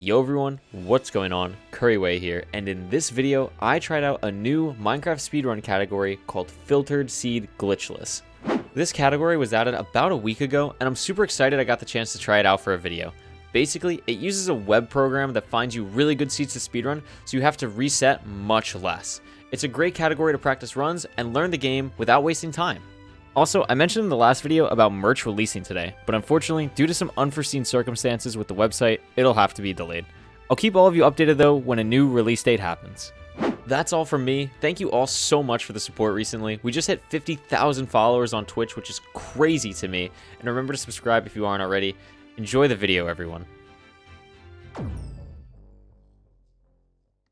Yo everyone, what's going on? Couriway here, and in this video, I tried out a new Minecraft speedrun category called Filtered Seed Glitchless. This category was added about a week ago, and I'm super excited I got the chance to try it out for a video. Basically, it uses a web program that finds you really good seeds to speedrun, so you have to reset much less. It's a great category to practice runs and learn the game without wasting time. Also, I mentioned in the last video about merch releasing today, but unfortunately, due to some unforeseen circumstances with the website, it'll have to be delayed. I'll keep all of you updated though when a new release date happens. That's all from me. Thank you all so much for the support recently. We just hit 50,000 followers on Twitch, which is crazy to me. And remember to subscribe if you aren't already. Enjoy the video, everyone.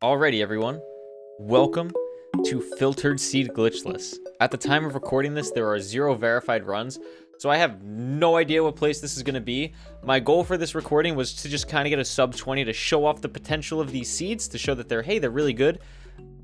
Alrighty, everyone. Welcome to Filtered Seed Glitchless. At the time of recording this, there are 0 verified runs, so I have no idea what place this is going to be. My goal for this recording was to just kind of get a sub 20 to show off the potential of these seeds, to show that they're really good.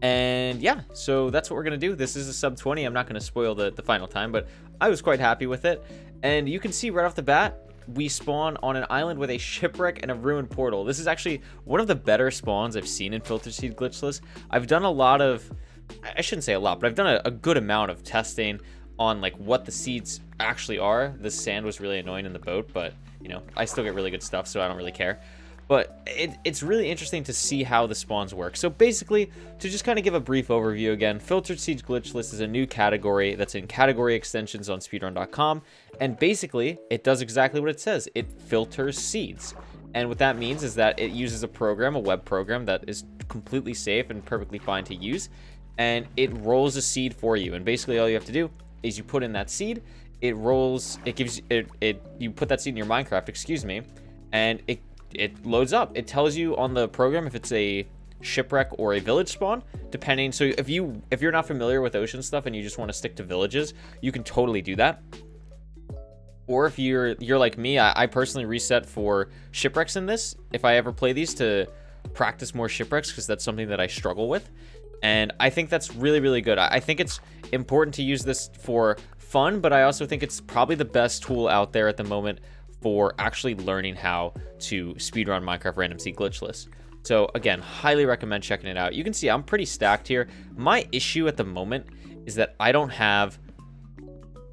And yeah, so that's what we're going to do. This is a sub 20. I'm not going to spoil the final time, but I was quite happy with it. And you can see right off the bat, we spawn on an island with a shipwreck and a ruined portal. This is actually one of the better spawns I've seen in Filtered Seed Glitchless. I've done a lot of... I shouldn't say a lot, but I've done a good amount of testing on like what the seeds actually are. The sand was really annoying in the boat, but you know, I still get really good stuff, so I don't really care. But it's really interesting to see how the spawns work. So basically, to just kind of give a brief overview again, Filtered Seed Glitchless is a new category that's in category extensions on speedrun.com, and basically it does exactly what it says. It filters seeds. And what that means is that it uses a program, a web program that is completely safe and perfectly fine to use, and it rolls a seed for you. And basically all you have to do is you put in that seed, it rolls, it gives you put that seed in your Minecraft, excuse me, and it loads up. It tells you on the program if it's a shipwreck or a village spawn, depending. So if you're not familiar with ocean stuff and you just want to stick to villages, you can totally do that. Or if you're like me, I personally reset for shipwrecks in this if I ever play these, to practice more shipwrecks, because that's something that I struggle with. And I think that's really good. I think it's important to use this for fun, but I also think it's probably the best tool out there at the moment for actually learning how to speedrun Minecraft Random Seed Glitchless. So again, highly recommend checking it out. You can see I'm pretty stacked here. My issue at the moment is that I don't have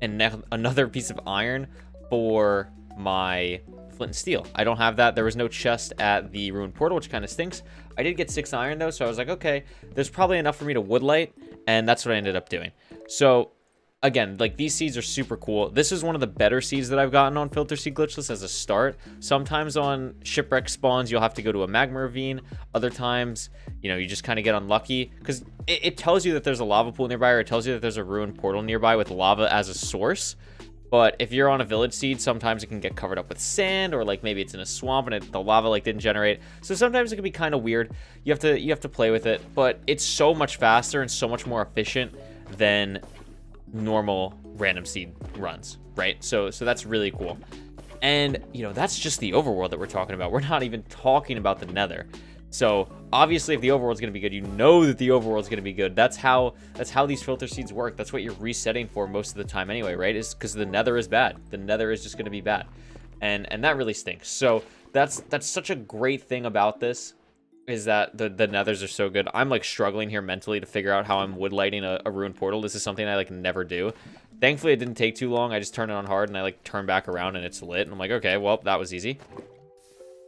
another piece of iron for my flint and steel. I don't have that. There was no chest at the ruined portal, which kind of stinks. I did get 6 iron though, so I was like, okay, there's probably enough for me to woodlight, and that's what I ended up doing. So again, like, these seeds are super cool. This is one of the better seeds that I've gotten on Filter Seed Glitchless as a start. Sometimes on shipwreck spawns, you'll have to go to a magma ravine. Other times, you know, you just kind of get unlucky, because it tells you that there's a lava pool nearby, or it tells you that there's a ruined portal nearby with lava as a source. But if you're on a village seed, sometimes it can get covered up with sand, or like maybe it's in a swamp and the lava like didn't generate. So sometimes it can be kind of weird. You have to play with it, but it's so much faster and so much more efficient than normal random seed runs, right? So that's really cool. And you know, that's just the overworld that we're talking about. We're not even talking about the nether. So obviously, if the overworld's going to be good, you know that the overworld's going to be good. That's how these filter seeds work. That's what you're resetting for most of the time anyway, right? Is because the nether is bad. The nether is just going to be bad, and that really stinks. So that's such a great thing about this, is that the nethers are so good. I'm like struggling here mentally to figure out how I'm woodlighting a ruined portal. This is something I like never do. Thankfully, it didn't take too long. I just turned it on hard and I like turn back around and it's lit. And I'm like, okay, well, that was easy.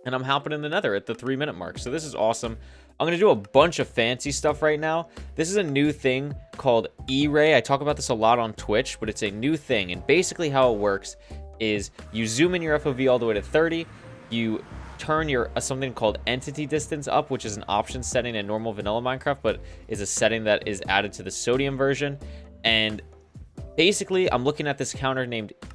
And I'm hopping in the nether at the 3-minute mark. So this is awesome. I'm going to do a bunch of fancy stuff right now. This is a new thing called E-Ray. I talk about this a lot on Twitch, but it's a new thing. And basically how it works is you zoom in your FOV all the way to 30. You turn your something called entity distance up, which is an option setting in normal vanilla Minecraft, but is a setting that is added to the sodium version. And basically I'm looking at this counter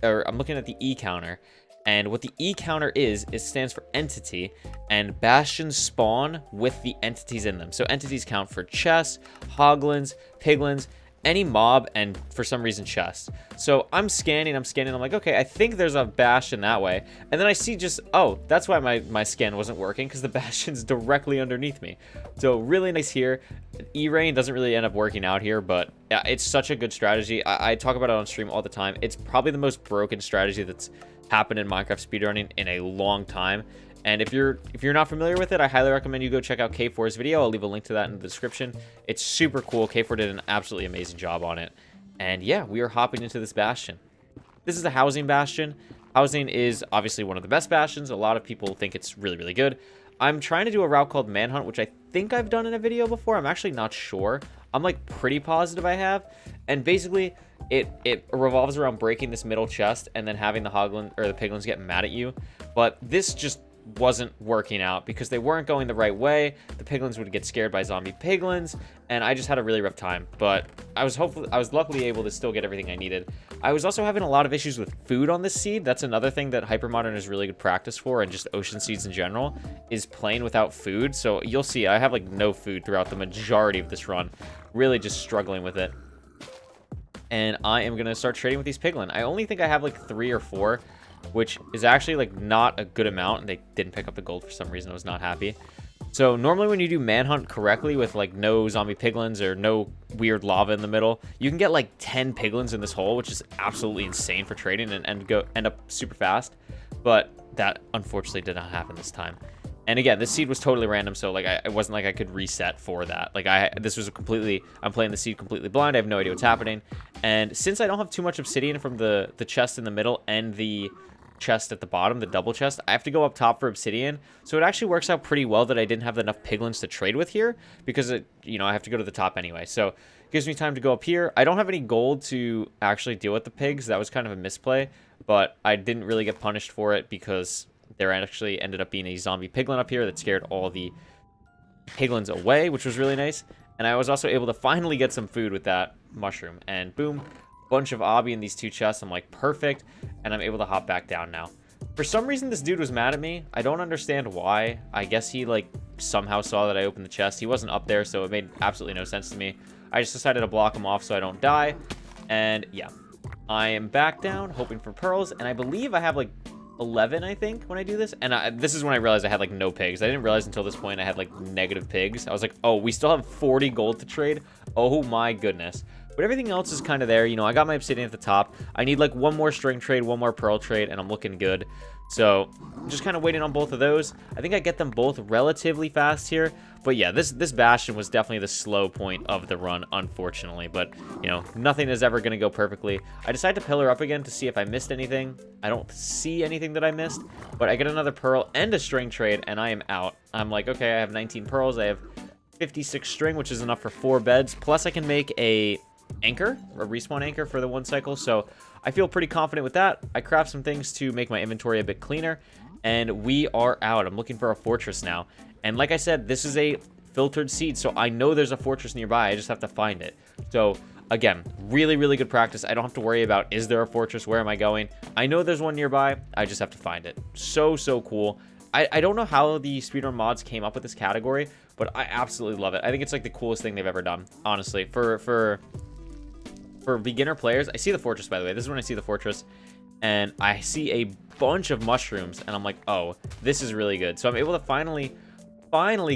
I'm looking at the E counter. And what the E counter is, it stands for entity, and bastions spawn with the entities in them. So entities count for chests, hoglins, piglins, any mob, and for some reason chests. So I'm scanning, I'm like, okay, I think there's a bastion that way. And then I see just, oh, that's why my scan wasn't working, because the bastion's directly underneath me. So really nice here. E-Rain doesn't really end up working out here, but yeah, it's such a good strategy. I talk about it on stream all the time. It's probably the most broken strategy that's happened in Minecraft speedrunning in a long time. And if you're not familiar with it, I highly recommend you go check out K4's video. I'll leave a link to that in the description. It's super cool. K4 did an absolutely amazing job on it. And yeah, we are hopping into this bastion. This is a housing bastion. Housing is obviously one of the best bastions. A lot of people think it's really, really good. I'm trying to do a route called Manhunt, which I think I've done in a video before. I'm actually not sure. I'm like pretty positive I have. And basically, it revolves around breaking this middle chest and then having the hoglin or the piglins get mad at you. But this just wasn't working out because they weren't going the right way. The piglins would get scared by zombie piglins, and I just had a really rough time. But I was luckily able to still get everything I needed. I was also having a lot of issues with food on this seed. That's another thing that Hypermodern is really good practice for, and just ocean seeds in general, is playing without food. So you'll see I have like no food throughout the majority of this run, really just struggling with it. And I am gonna start trading with these piglin. I only think I have like 3 or 4, which is actually like not a good amount, and they didn't pick up the gold for some reason. I was not happy. So normally when you do manhunt correctly with like no zombie piglins or no weird lava in the middle, you can get like 10 piglins in this hole, which is absolutely insane for trading and end up super fast. But that unfortunately did not happen this time. And again, this seed was totally random, so like it wasn't like I could reset for that. Like this was I'm playing the seed completely blind. I have no idea what's happening. And since I don't have too much obsidian from the chest in the middle and the chest at the bottom, the double chest, I have to go up top for obsidian. So it actually works out pretty well that I didn't have enough piglins to trade with here, because I have to go to the top anyway. So it gives me time to go up here. I don't have any gold to actually deal with the pigs. That was kind of a misplay, but I didn't really get punished for it because there actually ended up being a zombie piglin up here that scared all the piglins away, which was really nice. And I was also able to finally get some food with that mushroom, and boom, bunch of obby in these 2 chests. I'm like, perfect, and I'm able to hop back down now. For some reason, this dude was mad at me. I don't understand why. I guess he like somehow saw that I opened the chest. He wasn't up there, so it made absolutely no sense to me. I just decided to block him off so I don't die. And yeah, I am back down hoping for pearls, and I believe I have like 11, I think, when I do this. And this is when I realized I had like no pigs. I didn't realize until this point I had like negative pigs. I was like, oh, we still have 40 gold to trade. Oh my goodness. But everything else is kind of there. I got my obsidian at the top. I need like 1 more string trade, 1 more pearl trade, and I'm looking good. So I'm just kind of waiting on both of those. I think I get them both relatively fast here. But yeah, this bastion was definitely the slow point of the run, unfortunately. But, nothing is ever going to go perfectly. I decided to pillar up again to see if I missed anything. I don't see anything that I missed. But I get another pearl and a string trade, and I am out. I'm like, okay, I have 19 pearls. I have 56 string, which is enough for 4 beds. Plus, I can make a respawn anchor for the 1 cycle. So I feel pretty confident with that. I craft some things to make my inventory a bit cleaner, and we are out. I'm looking for a fortress now. And like I said, this is a filtered seed, so I know there's a fortress nearby. I just have to find it. So again, really, really good practice. I don't have to worry about, is there a fortress? Where am I going? I know there's one nearby. I just have to find it. So cool. I don't know how the speedrun mods came up with this category, but I absolutely love it. I think it's like the coolest thing they've ever done, honestly. For beginner players, I see the fortress, by the way. This is when I see the fortress, and I see a bunch of mushrooms, and I'm like, oh, this is really good. So I'm able to finally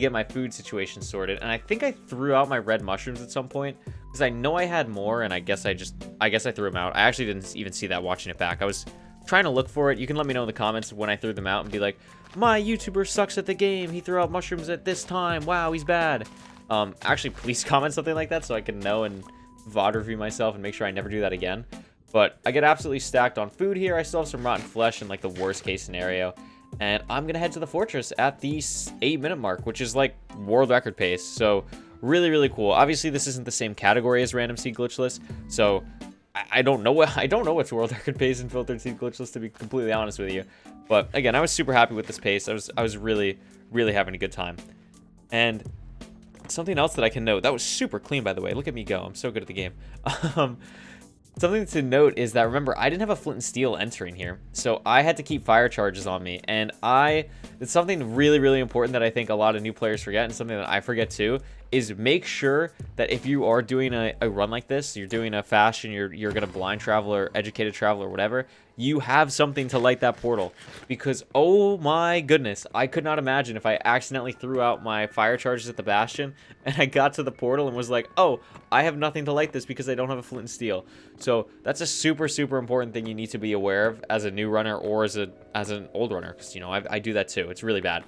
get my food situation sorted, and I think I threw out my red mushrooms at some point, because I know I had more, and I guess I threw them out. I actually didn't even see that watching it back. I was trying to look for it. You can let me know in the comments when I threw them out and be like, my YouTuber sucks at the game. He threw out mushrooms at this time. Wow, he's bad. Actually, please comment something like that so I can know and VOD review myself and make sure I never do that again. But I get absolutely stacked on food here. I still have some rotten flesh in like the worst case scenario. And I'm gonna head to the fortress at the 8-minute mark, which is like world record pace. So really, really cool. Obviously, this isn't the same category as random seed glitchless. So I don't know what's world record pace in filtered seed glitchless, to be completely honest with you. But again, I was super happy with this pace. I was really, really having a good time. And something else that I can note, that was super clean, by the way. Look at me go. I'm so good at the game. Something to note is that, remember, I didn't have a flint and steel entering here, so I had to keep fire charges on me, and it's something really, really important that I think a lot of new players forget, and something that I forget too, is make sure that if you are doing a run like this, you're doing a fast and you're gonna blind travel or educated travel or whatever, you have something to light that portal. Because oh my goodness, I could not imagine if I accidentally threw out my fire charges at the bastion and I got to the portal and was like, oh, I have nothing to light this because I don't have a flint and steel. So that's a super important thing you need to be aware of as a new runner or as an old runner, because you know I do that too. It's really bad.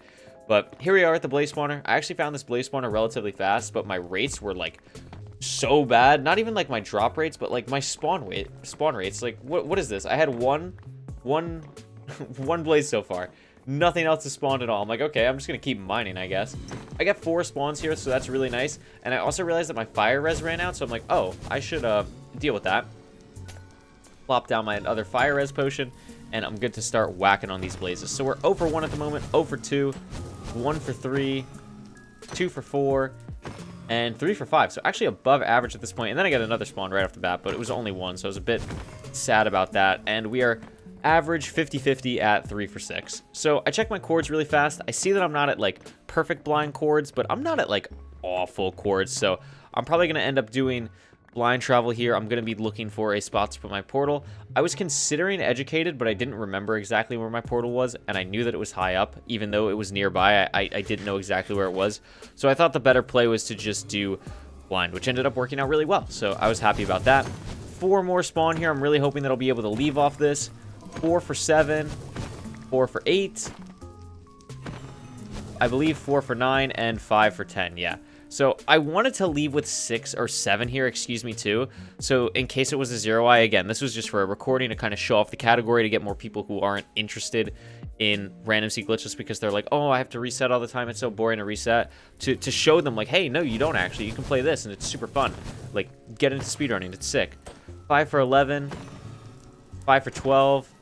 But here we are at the blaze spawner. I actually found this blaze spawner relatively fast, but my rates were like so bad. Not even like my drop rates, but like my spawn rates. Like what is this? I had one blaze so far. Nothing else has spawned at all. I'm like, okay, I'm just gonna keep mining, I guess. I got 4 spawns here, so that's really nice. And I also realized that my fire res ran out, so I'm like, oh, I should deal with that. Plop down my other fire res potion, and I'm good to start whacking on these blazes. So we're 0 for 1 at the moment, 0 for 2, 1 for 3, 2 for 4, and 3 for 5. So actually above average at this point. And then I got another spawn right off the bat, but it was only 1, so I was a bit sad about that. And we are average 50-50 at 3 for 6. So I check my chords really fast. I see that I'm not at like perfect blind chords, but I'm not at like awful chords. So I'm probably going to end up doing blind travel here. I'm going to be looking for a spot to put my portal. I was considering educated, but I didn't remember exactly where my portal was, and I knew that it was high up. Even though it was nearby, I didn't know exactly where it was. So I thought the better play was to just do blind, which ended up working out really well. So I was happy about that. 4 more spawn here. I'm really hoping that I'll be able to leave off this. 4 for 7, 4 for 8, I believe 4 for 9, and 5 for 10, yeah. So I wanted to leave with 6 or 7 here, excuse me, too. So in case it was a 0i, again, this was just for a recording to kind of show off the category to get more people who aren't interested in random seed glitches because they're like, oh, I have to reset all the time, it's so boring to reset. To show them like, hey, no, you don't actually, you can play this and it's super fun. Like, get into speedrunning, it's sick. 5 for 11, 5 for 12,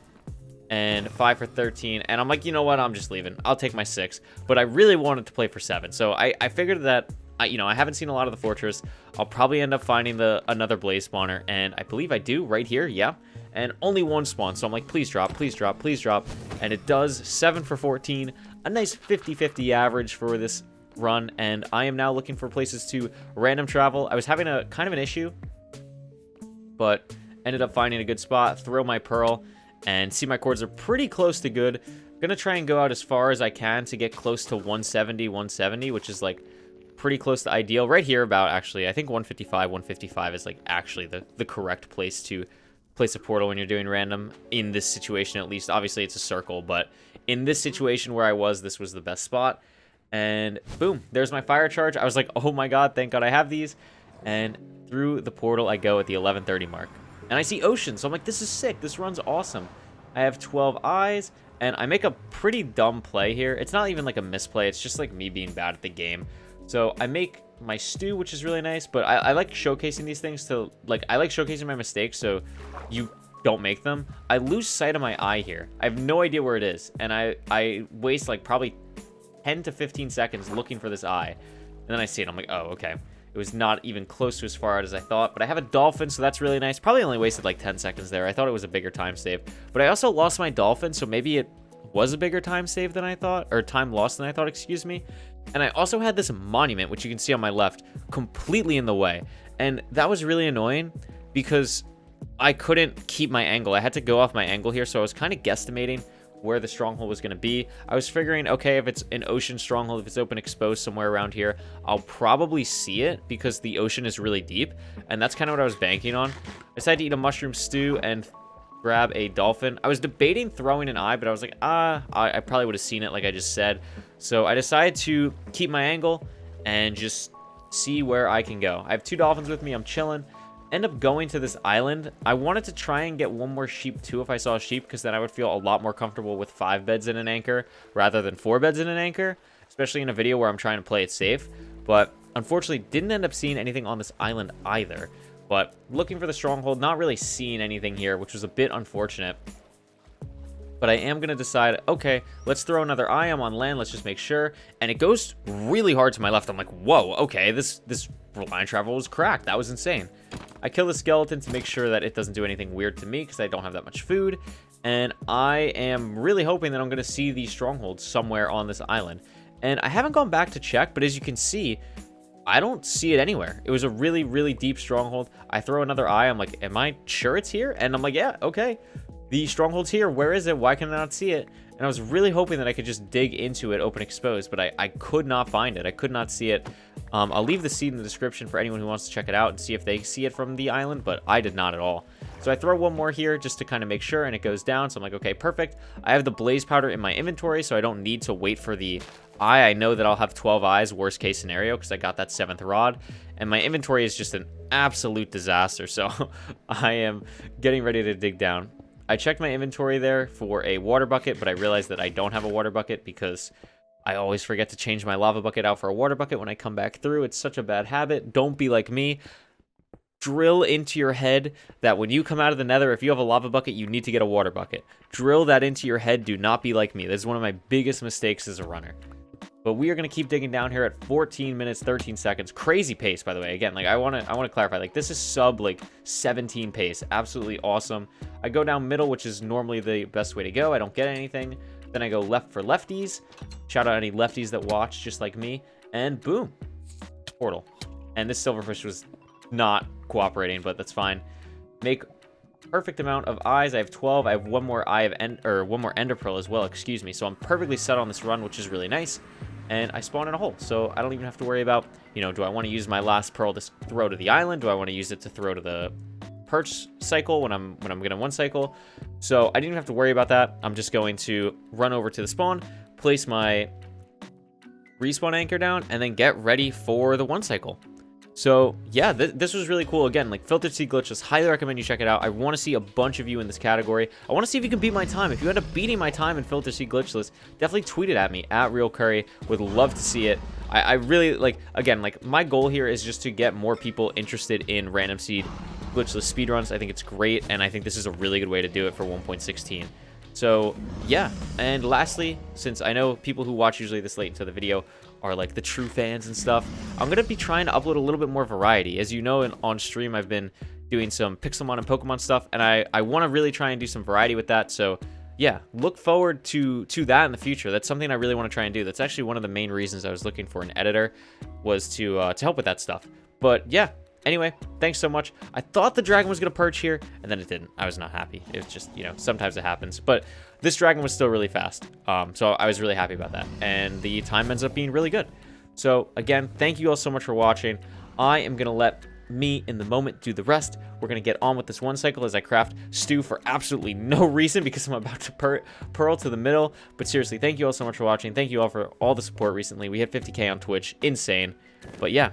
and 5 for 13, and I'm like, you know what, I'm just leaving. I'll take my 6, but I really wanted to play for 7, so I figured that, you know, I haven't seen a lot of the fortress. I'll probably end up finding another blaze spawner, and I believe I do right here, yeah, and only 1 spawn, so I'm like, please drop, please drop, please drop, and it does. 7 for 14, a nice 50-50 average for this run, and I am now looking for places to random travel. I was having a kind of an issue, but ended up finding a good spot, throw my pearl, and see my chords are pretty close to good. I'm gonna try and go out as far as I can to get close to 170, which is like pretty close to ideal. Right here about, actually, I think 155 is like actually the correct place to place a portal when you're doing random, in this situation at least. Obviously it's a circle, but in this situation where I was, this was the best spot. And boom, there's my fire charge. I was like, oh my god, thank god I have these. And through the portal I go at the 11:30 mark. And I see ocean, so I'm like, this is sick. This run's awesome. I have 12 eyes, and I make a pretty dumb play here. It's not even like a misplay. It's just like me being bad at the game. So I make my stew, which is really nice, but I like showcasing these things to, like, I like showcasing my mistakes so you don't make them. I lose sight of my eye here. I have no idea where it is, and I waste like probably 10 to 15 seconds looking for this eye. And then I see it, I'm like, oh, okay. It was not even close to as far out as I thought, but I have a dolphin, so that's really nice. Probably only wasted like 10 seconds there. I thought it was a bigger time save, but I also lost my dolphin, so maybe it was a bigger time save than I thought, or time lost than I thought, excuse me. And I also had this monument, which you can see on my left, completely in the way, and that was really annoying because I couldn't keep my angle. I had to go off my angle here, so I was kind of guesstimating where the stronghold was going to be. I was figuring, okay, if it's an ocean stronghold, if it's open exposed somewhere around here, I'll probably see it because the ocean is really deep, and that's kind of what I was banking on. I decided to eat a mushroom stew and grab a dolphin. I was debating throwing an eye, but I was like, I probably would have seen it like I just said. So I decided to keep my angle and just see where I can go. I have 2 dolphins with me. I'm chilling. End up going to this island. I wanted to try and get 1 more sheep too if I saw a sheep, because then I would feel a lot more comfortable with 5 beds in an anchor rather than 4 beds in an anchor, especially in a video where I'm trying to play it safe. But unfortunately didn't end up seeing anything on this island either. But looking for the stronghold, not really seeing anything here, which was a bit unfortunate. But I am going to decide, okay, let's throw another eye. I'm on land, let's just make sure. And it goes really hard to my left. I'm like, whoa, okay, this line travel was cracked. That was insane. I kill the skeleton to make sure that it doesn't do anything weird to me because I don't have that much food. And I am really hoping that I'm going to see these strongholds somewhere on this island. And I haven't gone back to check, but as you can see, I don't see it anywhere. It was a really, really deep stronghold. I throw another eye. I'm like, am I sure it's here? And I'm like, yeah, okay. The stronghold's here. Where is it? Why can I not see it? And I was really hoping that I could just dig into it, open exposed, but I could not find it. I could not see it. I'll leave the seed in the description for anyone who wants to check it out and see if they see it from the island, but I did not at all. So I throw one more here just to kind of make sure, and it goes down. So I'm like, okay, perfect. I have the blaze powder in my inventory, so I don't need to wait for the eye. I know that I'll have 12 eyes, worst case scenario, because I got that 7th rod. And my inventory is just an absolute disaster, so I am getting ready to dig down. I checked my inventory there for a water bucket, but I realized that I don't have a water bucket because I always forget to change my lava bucket out for a water bucket when I come back through. It's such a bad habit. Don't be like me. Drill into your head that when you come out of the nether, if you have a lava bucket, you need to get a water bucket. Drill that into your head. Do not be like me. This is one of my biggest mistakes as a runner. But we are going to keep digging down here at 14 minutes, 13 seconds. Crazy pace, by the way. Again, like I want to clarify, like this is sub like 17 pace. Absolutely awesome. I go down middle, which is normally the best way to go. I don't get anything. Then I go left for lefties. Shout out any lefties that watch just like me. And boom. Portal. And this silverfish was not cooperating, but that's fine. Make perfect amount of eyes. I have 12. I have one more eye of one more ender pearl as well, excuse me. So I'm perfectly set on this run, which is really nice. And I spawn in a hole, so I don't even have to worry about, you know, do I want to use my last pearl to throw to the island? Do I want to use it to throw to the perch cycle when I'm gonna one cycle? So I didn't even have to worry about that. I'm just going to run over to the spawn, place my respawn anchor down, and then get ready for the one cycle. So yeah, this was really cool. Again, like Filtered Seed Glitchless, highly recommend you check it out. I want to see a bunch of you in this category. I want to see if you can beat my time. If you end up beating my time in Filtered Seed Glitchless, definitely tweet it at me, at RealCouri. Would love to see it. I really, like, again, like my goal here is just to get more people interested in Random Seed Glitchless speedruns. I think it's great, and I think this is a really good way to do it for 1.16. So yeah, and lastly, since I know people who watch usually this late into the video are like the true fans and stuff, I'm gonna be trying to upload a little bit more variety. As you know, on stream I've been doing some Pixelmon and Pokemon stuff, and I want to really try and do some variety with that. So yeah, look forward to that in the future. That's something I really want to try and do. That's actually one of the main reasons I was looking for an editor, was to help with that stuff. But yeah, anyway, thanks so much. I thought the dragon was gonna perch here, and then it didn't. I was not happy. It was just, you know, sometimes it happens. But this dragon was still really fast, so I was really happy about that. And the time ends up being really good. So again, thank you all so much for watching. I am gonna let me in the moment do the rest. We're gonna get on with this one cycle as I craft stew for absolutely no reason, because I'm about to pearl to the middle. But seriously, thank you all so much for watching. Thank you all for all the support recently. We hit 50K on Twitch, insane. But yeah,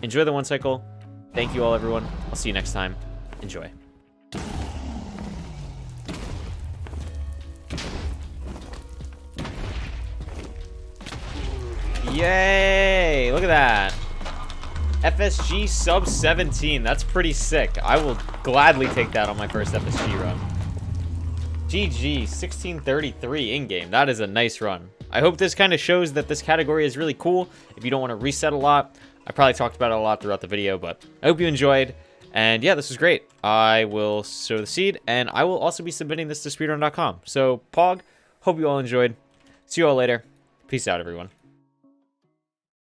enjoy the one cycle. Thank you all, everyone. I'll see you next time. Enjoy. Yay! Look at that. FSG sub 17. That's pretty sick. I will gladly take that on my first FSG run. GG 1633 in-game. That is a nice run. I hope this kind of shows that this category is really cool. If you don't want to reset a lot, I probably talked about it a lot throughout the video, but I hope you enjoyed. And yeah, this was great. I will sow the seed, and I will also be submitting this to speedrun.com. So, Pog, hope you all enjoyed. See you all later. Peace out, everyone.